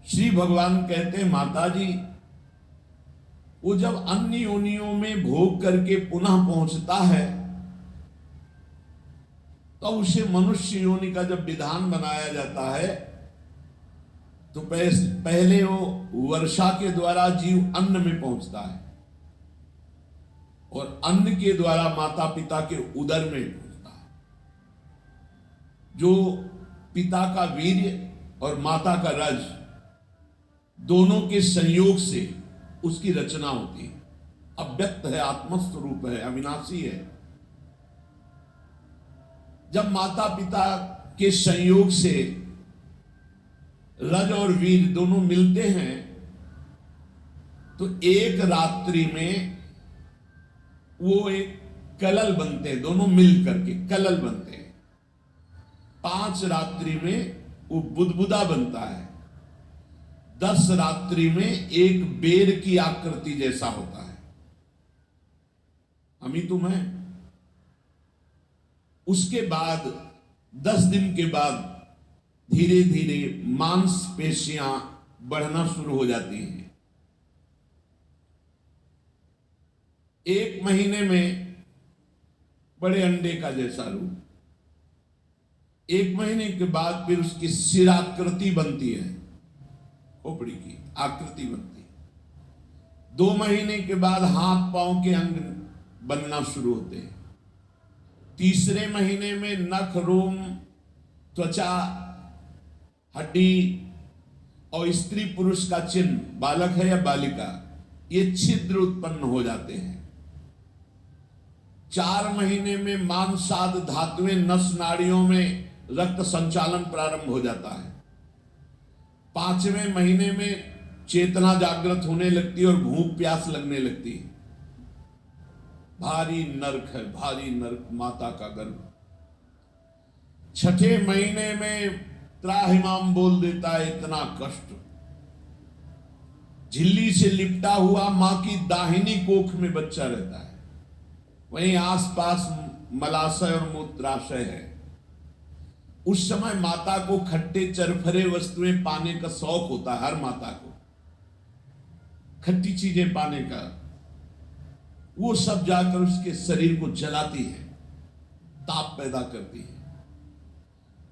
श्री भगवान कहते हैं माता जी, वो जब अन्य योनियों में भोग करके पुनः पहुंचता है तो उसे मनुष्य योनि का जब विधान बनाया जाता है तो पहले वो वर्षा के द्वारा जीव अन्न में पहुंचता है और अन्न के द्वारा माता पिता के उदर में पहुंचता है। जो पिता का वीर्य और माता का रज दोनों के संयोग से उसकी रचना होती है। अव्यक्त है, आत्मस्वरूप है, अविनाशी है। जब माता पिता के संयोग से रज और वीर दोनों मिलते हैं तो एक रात्रि में वो एक कलल बनते हैं, दोनों मिल करके कलल बनते हैं। 5 रात्रि में वो बुदबुदा बनता है। 10 रात्रि में एक बेर की आकृति जैसा होता है। हम ही तुम हैं। उसके बाद 10 दिन के बाद धीरे धीरे मांसपेशियां बढ़ना शुरू हो जाती हैं। 1 महीने में बड़े अंडे का जैसा रूप। 1 महीने के बाद फिर उसकी सिराकृति बनती है, खोपड़ी की आकृति बनती है। 2 महीने के बाद हाथ पांव के अंग बनना शुरू होते हैं। 3रे महीने में नख, रोम, त्वचा, हड्डी और स्त्री पुरुष का चिन्ह, बालक है या बालिका, ये छिद्र उत्पन्न हो जाते हैं। 4 महीने में मांसाद धातुएं नस नाड़ियों में रक्त संचालन प्रारंभ हो जाता है। 5वें महीने में चेतना जागृत होने लगती है और भूख प्यास लगने लगती है। भारी नरक है, भारी नरक माता का गर्भ। 6ठे महीने में त्राहिमाम बोल देता है, इतना कष्ट। झिल्ली से लिपटा हुआ मां की दाहिनी कोख में बच्चा रहता है। वहीं आसपास मलाशय और मूत्राशय है। उस समय माता को खट्टे चरफरे वस्तुएं पाने का शौक होता है। हर माता को खट्टी चीजें पाने का। वो सब जाकर उसके शरीर को जलाती है, ताप पैदा करती है।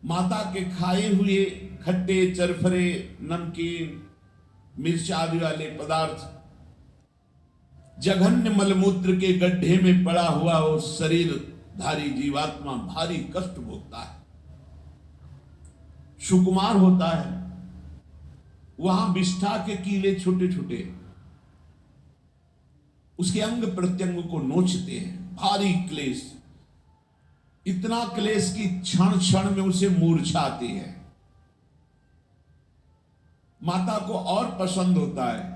माता के खाए हुए खट्टे चरफरे, नमकीन, मिर्च आदि वाले पदार्थ जघन्य मलमूत्र के गड्ढे में पड़ा हुआ वो शरीरधारी जीवात्मा भारी कष्ट भोगता है। सुकुमार होता है। वहां विष्ठा के कीले छोटे छोटे उसके अंग प्रत्यंग को नोचते हैं। भारी क्लेश, इतना क्लेश की क्षण क्षण में उसे मूर्छा आती है। माता को और पसंद होता है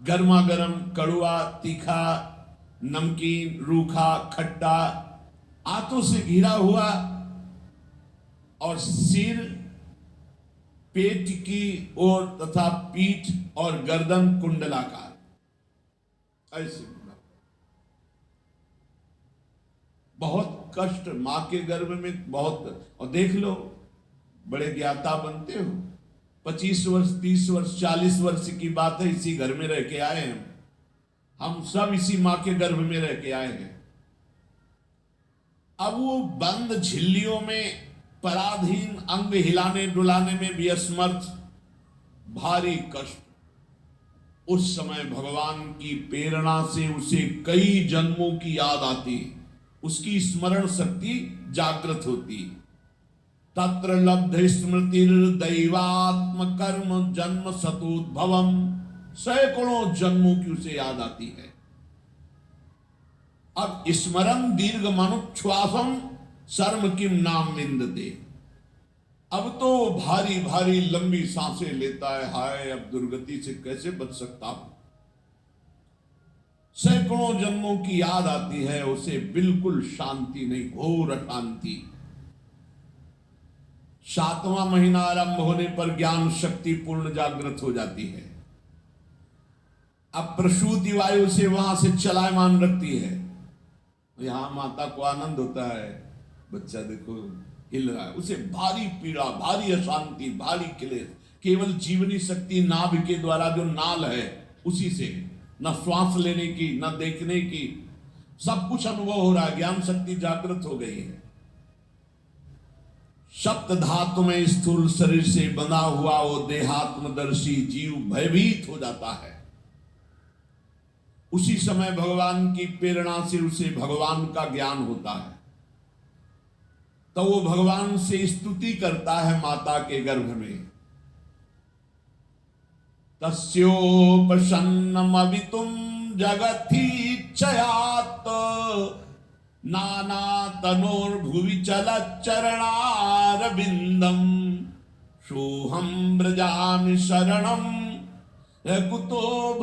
गर्मा गर्म, कड़वा, तीखा, नमकीन, रूखा, खट्टा, आंतों से घिरा हुआ और सिर, पेट की ओर तथा पीठ और गर्दन कुंडलाकार, ऐसे बहुत कष्ट मां के गर्भ में बहुत। और देख लो, बड़े ज्ञाता बनते हो। 25 वर्ष, 30 वर्ष, 40 वर्ष की बात है, इसी घर में रह के आए हैं। हम सब इसी मां के गर्भ में रह के आए हैं। अब वो बंद झिल्लियों में पराधीन, अंग हिलाने डुलाने में भी असमर्थ, भारी कष्ट। उस समय भगवान की प्रेरणा से उसे कई जन्मों की याद आती, उसकी स्मरण शक्ति जागृत होती। तत्र लब्ध स्मृतिर दैवात्म कर्म जन्म सतोद्भवम, सैकड़ों जन्मों की उसे याद आती है। अब स्मरण दीर्घ मनुच्छ्वासम शर्म किम नाम विंदते। अब तो भारी भारी लंबी सांसें लेता है। हाय, अब दुर्गति से कैसे बच सकता हूं। सैकड़ों जन्मों की याद आती है उसे, बिल्कुल शांति नहीं, घोर अशांति। 7वां महीना आरंभ होने पर ज्ञान शक्ति पूर्ण जागृत हो जाती है। अब प्रसूति वायु से वहां से चलायमान रखती है। यहां माता को आनंद होता है, बच्चा देखो हिल रहा है। उसे भारी पीड़ा, भारी अशांति, भारी क्लेश, केवल जीवनी शक्ति नाभि के द्वारा जो नाल है उसी से, न श्वास लेने की न देखने की, सब कुछ अनुभव हो रहा है, ज्ञान शक्ति जागृत हो गई है। सप्त धातु में स्थूल शरीर से बंधा हुआ वो देहात्मदर्शी जीव भयभीत हो जाता है। उसी समय भगवान की प्रेरणा से उसे भगवान का ज्ञान होता है, तो वो भगवान से स्तुति करता है माता के गर्भ में। तस्योपसन्नमवितुं जगतीच्छयात् नाना तनोर्भुवि चलच्चरणारविन्दम् सोऽहं व्रजामि शरणं कुतो